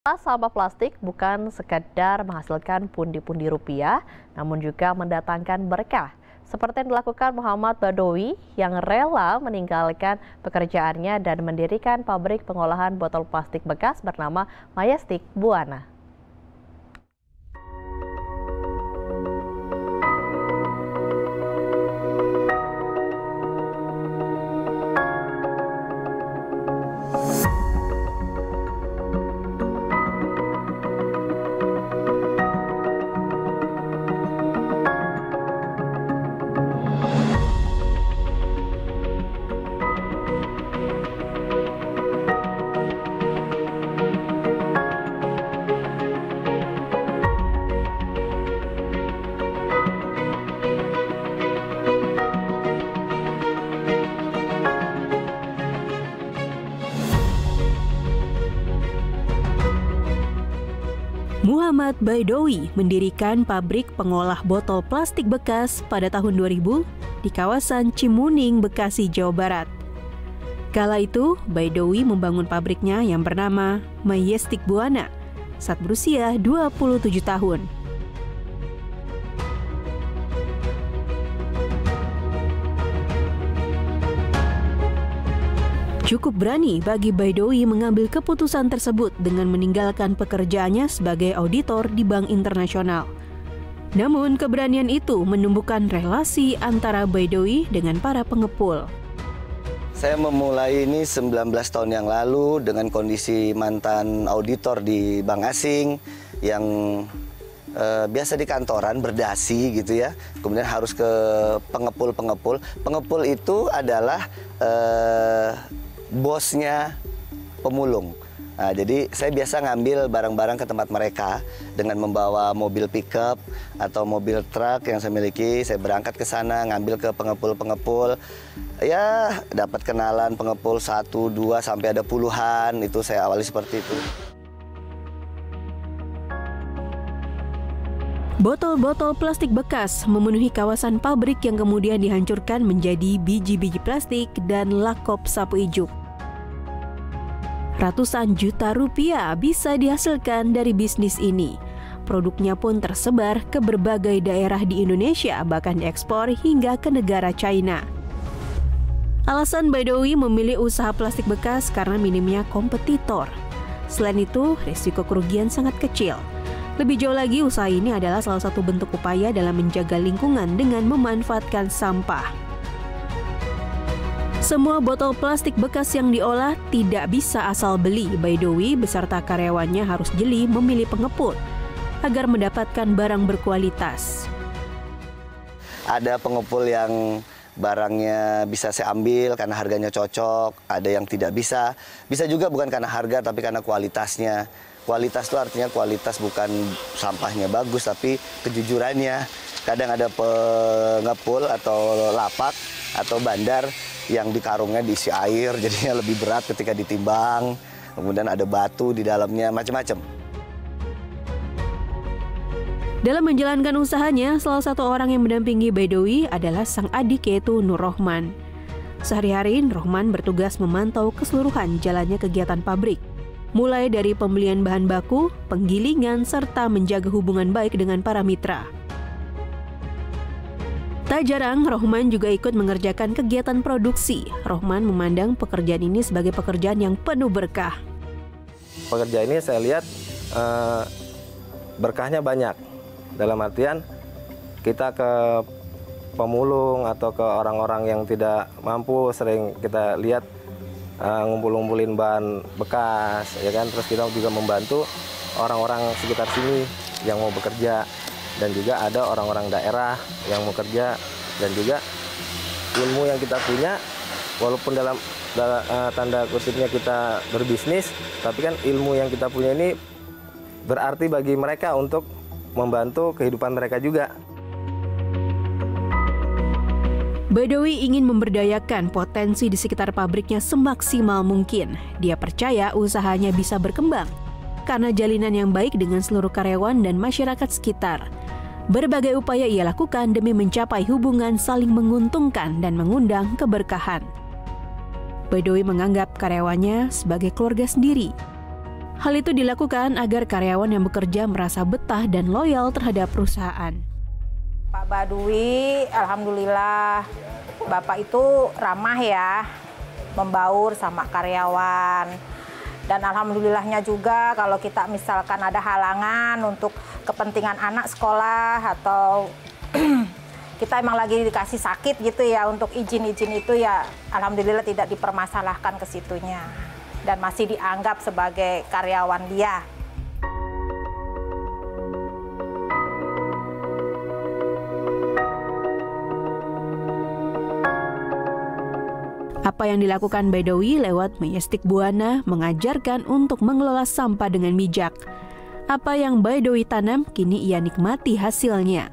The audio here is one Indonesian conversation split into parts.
Sampah plastik bukan sekadar menghasilkan pundi-pundi rupiah, namun juga mendatangkan berkah. Seperti yang dilakukan Muhammad Badowi yang rela meninggalkan pekerjaannya dan mendirikan pabrik pengolahan botol plastik bekas bernama Majestic Buana. Muhammad Badowi mendirikan pabrik pengolah botol plastik bekas pada tahun 2000 di kawasan Cimuning, Bekasi, Jawa Barat. Kala itu, Badowi membangun pabriknya yang bernama Majestic Buana saat berusia 27 tahun. Cukup berani bagi Badowi mengambil keputusan tersebut dengan meninggalkan pekerjaannya sebagai auditor di Bank Internasional. Namun keberanian itu menumbuhkan relasi antara Badowi dengan para pengepul. Saya memulai ini 19 tahun yang lalu dengan kondisi mantan auditor di bank asing yang biasa di kantoran berdasi gitu ya. Kemudian harus ke pengepul-pengepul. Pengepul itu adalah bosnya pemulung. Nah, jadi saya biasa ngambil barang-barang ke tempat mereka dengan membawa mobil pickup atau mobil truk yang saya miliki. Saya berangkat ke sana, ngambil ke pengepul-pengepul. Ya, dapat kenalan pengepul 1, 2, sampai ada puluhan. Itu saya awali seperti itu. Botol-botol plastik bekas memenuhi kawasan pabrik yang kemudian dihancurkan menjadi biji-biji plastik dan lakop sapu ijuk. Ratusan juta rupiah bisa dihasilkan dari bisnis ini. Produknya pun tersebar ke berbagai daerah di Indonesia, bahkan diekspor hingga ke negara China. Alasan Badowi memilih usaha plastik bekas karena minimnya kompetitor. Selain itu, risiko kerugian sangat kecil. Lebih jauh lagi, usaha ini adalah salah satu bentuk upaya dalam menjaga lingkungan dengan memanfaatkan sampah. Semua botol plastik bekas yang diolah tidak bisa asal beli. Badowi beserta karyawannya harus jeli memilih pengepul agar mendapatkan barang berkualitas. Ada pengepul yang barangnya bisa saya ambil karena harganya cocok, ada yang tidak bisa. Bisa juga bukan karena harga tapi karena kualitasnya. Kualitas itu artinya kualitas bukan sampahnya bagus tapi kejujurannya. Kadang ada pengepul atau lapak atau bandar yang di karungnya diisi air, jadinya lebih berat ketika ditimbang. Kemudian ada batu di dalamnya, macam-macam. Dalam menjalankan usahanya, salah satu orang yang mendampingi Badowi adalah sang adik yaitu Nur Rohman. Sehari-hari, Rohman bertugas memantau keseluruhan jalannya kegiatan pabrik. Mulai dari pembelian bahan baku, penggilingan, serta menjaga hubungan baik dengan para mitra. Tak jarang, Rohman juga ikut mengerjakan kegiatan produksi. Rohman memandang pekerjaan ini sebagai pekerjaan yang penuh berkah. Pekerjaan ini saya lihat berkahnya banyak. Dalam artian kita ke pemulung atau ke orang-orang yang tidak mampu, sering kita lihat ngumpul-ngumpulin bahan bekas, ya kan. Terus kita juga membantu orang-orang sekitar sini yang mau bekerja. Dan juga ada orang-orang daerah yang mau kerja, dan juga ilmu yang kita punya, walaupun dalam tanda kutipnya kita berbisnis, tapi kan ilmu yang kita punya ini berarti bagi mereka untuk membantu kehidupan mereka juga. Badowi ingin memberdayakan potensi di sekitar pabriknya semaksimal mungkin. Dia percaya usahanya bisa berkembang karena jalinan yang baik dengan seluruh karyawan dan masyarakat sekitar. Berbagai upaya ia lakukan demi mencapai hubungan saling menguntungkan dan mengundang keberkahan. Badowi menganggap karyawannya sebagai keluarga sendiri. Hal itu dilakukan agar karyawan yang bekerja merasa betah dan loyal terhadap perusahaan. Pak Baduy, alhamdulillah Bapak itu ramah ya, membaur sama karyawan. Dan alhamdulillahnya juga kalau kita misalkan ada halangan untuk kepentingan anak sekolah atau kita emang lagi dikasih sakit gitu ya, untuk izin-izin itu ya alhamdulillah tidak dipermasalahkan ke situnya. Dan masih dianggap sebagai karyawan dia. Apa yang dilakukan Badowi lewat Mayastik Buana mengajarkan untuk mengelola sampah dengan bijak. Apa yang Badowi tanam kini ia nikmati hasilnya.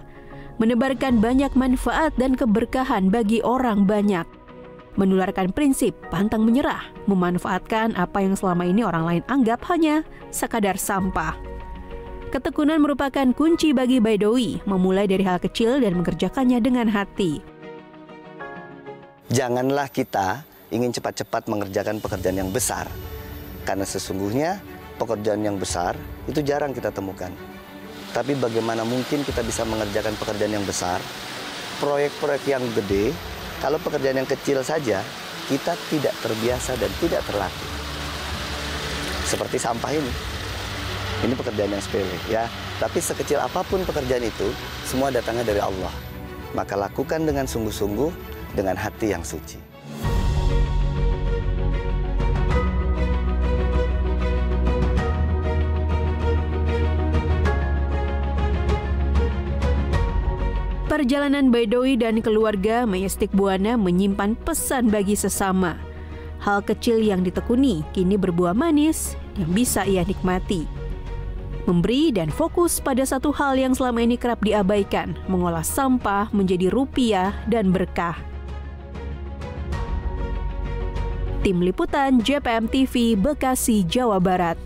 Menebarkan banyak manfaat dan keberkahan bagi orang banyak. Menularkan prinsip pantang menyerah, memanfaatkan apa yang selama ini orang lain anggap hanya sekadar sampah. Ketekunan merupakan kunci bagi Badowi, memulai dari hal kecil dan mengerjakannya dengan hati. Janganlah kita ingin cepat-cepat mengerjakan pekerjaan yang besar, karena sesungguhnya pekerjaan yang besar itu jarang kita temukan. Tapi bagaimana mungkin kita bisa mengerjakan pekerjaan yang besar, proyek-proyek yang gede, kalau pekerjaan yang kecil saja, kita tidak terbiasa dan tidak terlatih. Seperti sampah ini. Ini pekerjaan yang sepele, ya. Tapi sekecil apapun pekerjaan itu, semua datangnya dari Allah. Maka lakukan dengan sungguh-sungguh, dengan hati yang suci. Perjalanan Badowi dan keluarga Mayastik Buana menyimpan pesan bagi sesama. Hal kecil yang ditekuni kini berbuah manis yang bisa ia nikmati. Memberi dan fokus pada satu hal yang selama ini kerap diabaikan, mengolah sampah menjadi rupiah dan berkah. Tim Liputan JPM TV Bekasi, Jawa Barat.